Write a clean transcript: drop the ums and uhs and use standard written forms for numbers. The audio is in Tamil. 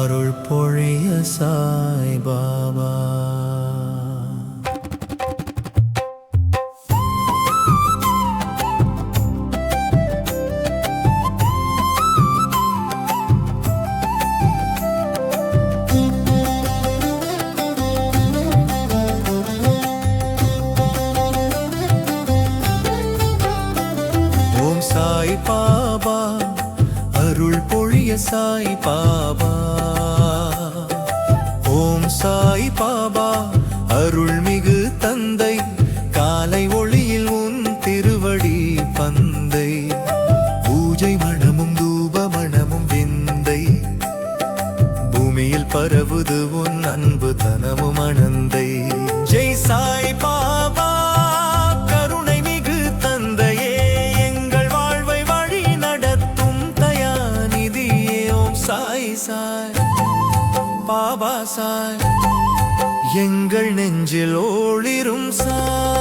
அருள் பொழிய சாய் பாபா. ஓம் சாய் பாபா அருள் பொழிய சாய் பாபா. ஓம் சாய் பாபா அருள்மிகு தந்தை, காலை ஒளியில் உன் திருவடி பந்தை, பூஜை மணமும் தூப மணமும் விந்தை, பூமியில் பரவுது உன் அன்பு தனமும் அனந்தை. ஜெய் சாய் பாபா கருணை மிகு தந்தையே, எங்கள் வாழ்வை வழி நடத்தும் தயாநிதியே. ஓம் சாய் சாய் பாபா சாய், எங்கள் நெஞ்சில் ஒளிரும் சாய்.